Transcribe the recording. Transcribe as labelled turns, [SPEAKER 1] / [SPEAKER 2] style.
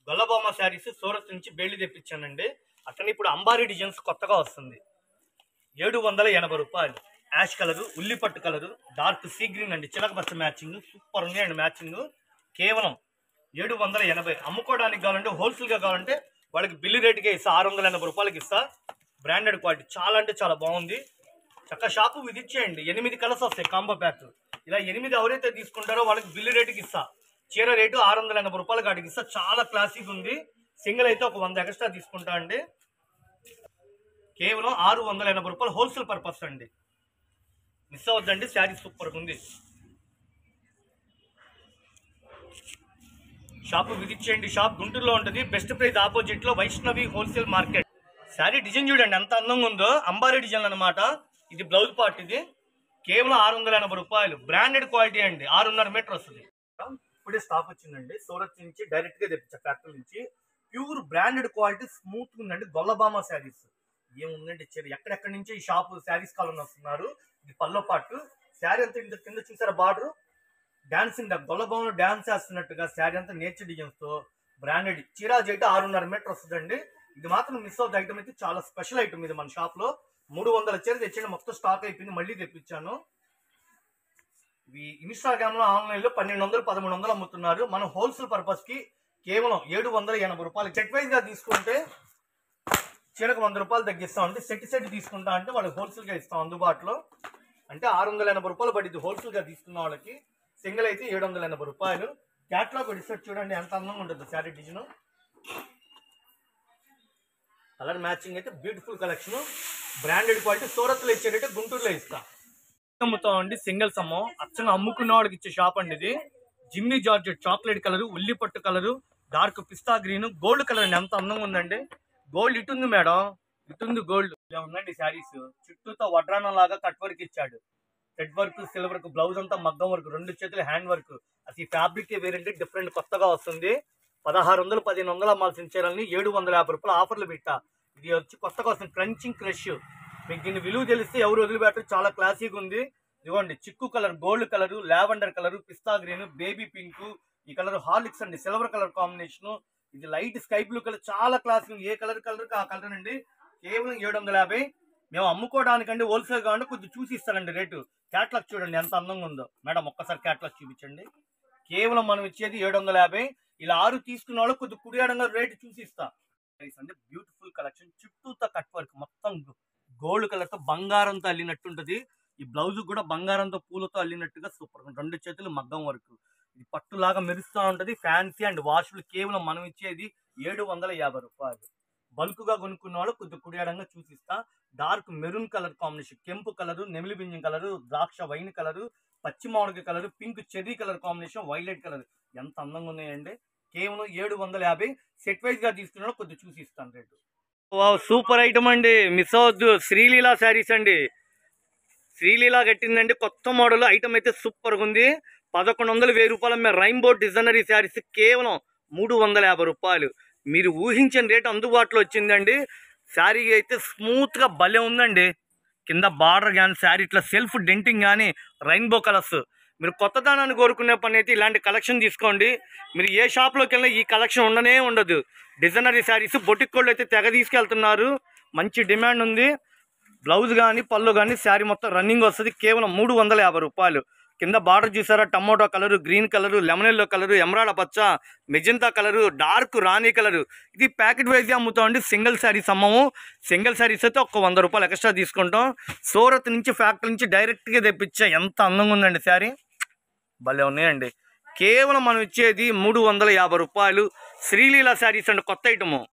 [SPEAKER 1] గొల్లబొమ్మ శారీస్ సూరత్ నుంచి బేళ్లి తెప్పించానండి. అట్లనే ఇప్పుడు అంబారీ డిజైన్స్ కొత్తగా వస్తుంది. 780 రూపాయలు. యాష్ కలరు, ఉల్లిపట్టు కలరు, డార్క్ సీ గ్రీన్ అండి, చిలక పచ్చ మ్యాచింగ్ సూపర్ ఉంది అండి. మ్యాచింగ్ కేవలం 780. అమ్ముకోవడానికి కావాలంటే హోల్సేల్గా కావాలంటే వాళ్ళకి బిల్లు రేటుకే ఇస్తా, 680 రూపాయలకి ఇస్తా. బ్రాండెడ్ క్వాలిటీ చాలా అంటే చాలా బాగుంది. చక్క షాపు విధించేయండి. 8 కలర్స్ వస్తాయి కాంబో ప్యాక్. ఇలా 8 ఎవరైతే తీసుకుంటారో వాళ్ళకి బిల్లు రేటుకి ఇస్తా. చీర రేటు 680 రూపాయలకి అడిగి ఇస్తా. చాలా క్లాసిక్ ఉంది. సింగిల్ అయితే ఒక 100 ఎక్స్ట్రా తీసుకుంటా అండి. కేవలం 680 రూపాయలు హోల్సేల్ పర్పస్ అండి. మిస్ అవద్దండి, శారీ సూపర్గా ఉంది. షాపు విజిట్ చేయండి. షాప్ గుంటూరులో ఉంటుంది. బెస్ట్ ప్రైస్ ఆపోజిట్ లో Vaishnavi wholesale market. Sari design చూడండి ఎంత అందంగా ఉందో. అంబారీ డిజైన్ అనమాట. ఇది బ్లౌజ్ పార్ట్. ఇది కేవలం 680 రూపాయలు. బ్రాండెడ్ క్వాలిటీ అండి. 6.5 మీటర్ వస్తుంది. ఇప్పుడే స్టాక్ వచ్చిందండి. సూరత్ నుంచి డైరెక్ట్ గా తెప్పించా ఫ్యాక్టరీ నుంచి. ప్యూర్ బ్రాండెడ్ క్వాలిటీ, స్మూత్ ఉందండి. గొల్లబామ శారీస్ ఏముందండి చీర. ఎక్కడెక్కడి నుంచి ఈ షాప్ శారీస్ కావాలని వస్తున్నారు. ఇది పల్లో పాటు. శారీ అంతా ఇంత కింద చూసారా బార్డర్. డాన్సింగ్ గొల్లబామలో డాన్స్ చేస్తున్నట్టుగా శారీ అంతా నేచర్ డిజైన్స్ తో బ్రాండెడ్. చీరాజ్ అయితే 6.5 మీటర్ వస్తుందండి. ఇది మాత్రం మిస్ అవుతుంది. ఐటమ్ అయితే చాలా స్పెషల్ ఐటమ్. ఇది మన షాప్ లో 300 చీర తెచ్చింది. మొత్తం స్టాక్ అయిపోయింది. మళ్ళీ తెప్పించాను. ఇవి ఇన్స్టాగ్రామ్ లో, ఆన్లైన్ లో 1200, 1300 అమ్ముతున్నారు. మనం హోల్సేల్ పర్పస్ కి కేవలం 780 రూపాయలు. సెట్ వైజ్ గా తీసుకుంటే చీరకు 100 రూపాయలు తగ్గిస్తాం. అంటే సెట్ తీసుకుంటా అంటే వాళ్ళకి హోల్సేల్ గా ఇస్తాం అందుబాటులో. అంటే 680 రూపాయలు పడింది హోల్సేల్ గా తీసుకున్న వాళ్ళకి. సింగిల్ అయితే 780 రూపాయలు. క్యాట్లాగ్ డిసెట్ చూడండి ఎంత అందంగా ఉంటుంది శారీ డిజైన్. కలర్ మ్యాచింగ్ అయితే beautiful collection. Branded quality. Surat లో ఇచ్చేటట్టు గుంటూరులో ఇస్తా. అమ్ముతామండి. సింగిల్స్ అమ్మం. అచ్చంగా అమ్ముకున్న వాళ్ళకి ఇచ్చే షాప్ అండి ఇది. జిమ్నీ జార్జెట్ చాక్లెట్ కలరు, ఉల్లిపట్టు colour, dark pista green, gold colour అండి. ఎంత అందంగా ఉందండి. గోల్డ్ ఇటుంది మేడం, ఇటుంది గోల్డ్. ఇలా ఉందండి శారీస్. చుట్టూతో వడ్రానం లాగా కట్ వర్క్ ఇచ్చాడు. Red work, silver work, blouse అంతా మగ్గం వర్క్, 2 చేతులు హ్యాండ్ వర్క్. అసలు ఫ్యాబ్రిక్ వేరేంటి డిఫరెంట్ కొత్తగా వస్తుంది. 1600, 1500 అమ్మాల్సిన చీరల్ని 750 రూపాయలు ఆఫర్లు పెట్టా. ఇది వచ్చి కొత్తగా వస్తుంది. Crunching crush. మీకు దీన్ని విలువ తెలిస్తే ఎవరు వదిలిపెట్టరు. చాలా క్లాసిక్ ఉంది. ఇదిగోండి చిక్కు colour, gold colour, lavender colour, pista green, baby pink. ఈ కలర్ హార్లిక్స్ అండి. Silver colour combination. ఇది లైట్ స్కై బ్లూ కలర్. చాలా క్లాసిక్. ఏ కలర్ ఆ కలర్ అండి. కేవలం 750. మేము అమ్ముకోవడానికండి హోల్సేల్ కావాలంటే కొద్దిగా చూసి ఇస్తానండి రేటు. క్యాట్లాగ్ చూడండి ఎంత అందంగా ఉందో. మేడం ఒక్కసారి క్యాట్లాగ్ చూపించండి. కేవలం మనం ఇచ్చేది 750. ఇలా 6 తీసుకున్న వాళ్ళు కొద్దిగా కుడియాడంగా రేటు చూసి ఇస్తా. అంటే బ్యూటిఫుల్ కలెక్షన్. చుట్టూతో కట్ వర్క్ మొత్తం గోల్డ్ కలర్ తో బంగారంతో అల్లినట్టు ఉంటది. ఈ బ్లౌజ్ కూడా బంగారంతో పూలతో అల్లినట్టుగా సూపర్. 2 చేతులు మగ్గం వర్క్. ఇది పట్టులాగా మెరుస్తూ ఉంటది. ఫ్యాన్సీ అండ్ వాషులు. కేవలం మనం ఇచ్చేది 750 రూపాయలు. బల్క్ గా కొనుక్కున్న వాళ్ళు కొద్దిగా కుడియాడంగా చూసిస్తా. డార్క్ మెరూన్ కలర్ కాంబినేషన్, కెంపు కలరు, నెమిలి బింజం కలరు, ద్రాక్ష వైన్ కలరు, పచ్చి మామిడికాయ colour, pink cherry colour combination, violet colour. ఎంత అందంగా ఉన్నాయండి. కేవలం 750. సెట్ వైజ్ గా తీసుకున్న కొద్దిగా చూసి ఇస్తాను రేటు. సూపర్ ఐటమ్ అండి. మిస్ అవద్దు. శ్రీలీలా శారీస్ అండి. శ్రీలీలా కట్టిందండి. కొత్త మోడల్ ఐటమ్ అయితే సూపర్ గా ఉంది. 1100, 1000 రూపాయల మీద రైన్బో డిజైనరీ శారీస్ కేవలం 350 రూపాయలు. మీరు ఊహించిన రేటు అందుబాటులో వచ్చిందండి. శారీ అయితే స్మూత్ గా భలే ఉందండి. కింద బార్డర్ కానీ శారీ ఇట్లా సెల్ఫ్ డెంటింగ్ కానీ రైన్బో కలర్స్. మీరు కొత్తదనాన్ని కోరుకునే పని అయితే ఇలాంటి కలెక్షన్ తీసుకోండి. మీరు ఏ షాప్లోకి వెళ్ళినా ఈ కలెక్షన్ ఉండనే ఉండదు. డిజైనరీ శారీస్ బొటిక్ వాళ్ళు అయితే తెగ తీసుకెళ్తున్నారు. మంచి డిమాండ్ ఉంది. బ్లౌజ్ కానీ పళ్ళు కానీ శారీ మొత్తం రన్నింగ్ వస్తుంది. కేవలం 350 రూపాయలు. కింద బార్డర్ చూసారా. Tomato colour, green colour, lemon yellow colour, emerald పచ్చ, మెజంతా కలరు, డార్క్ రాణి కలరు. ఇది ప్యాకెట్ వైజ్ అమ్ముతామండి. సింగిల్ శారీస్ అమ్మము. సింగిల్ శారీస్ అయితే ఒక 100 రూపాయలు ఎక్స్ట్రా తీసుకుంటాం. సూరత్ నుంచి ఫ్యాక్టరీ నుంచి డైరెక్ట్గా తెప్పించా. ఎంత అందంగా ఉందండి శారీ. భలే ఉన్నాయండి. కేవలం మనం ఇచ్చేది 350 రూపాయలు. శ్రీలీలా శారీస్ అండి. కొత్త ఐటము.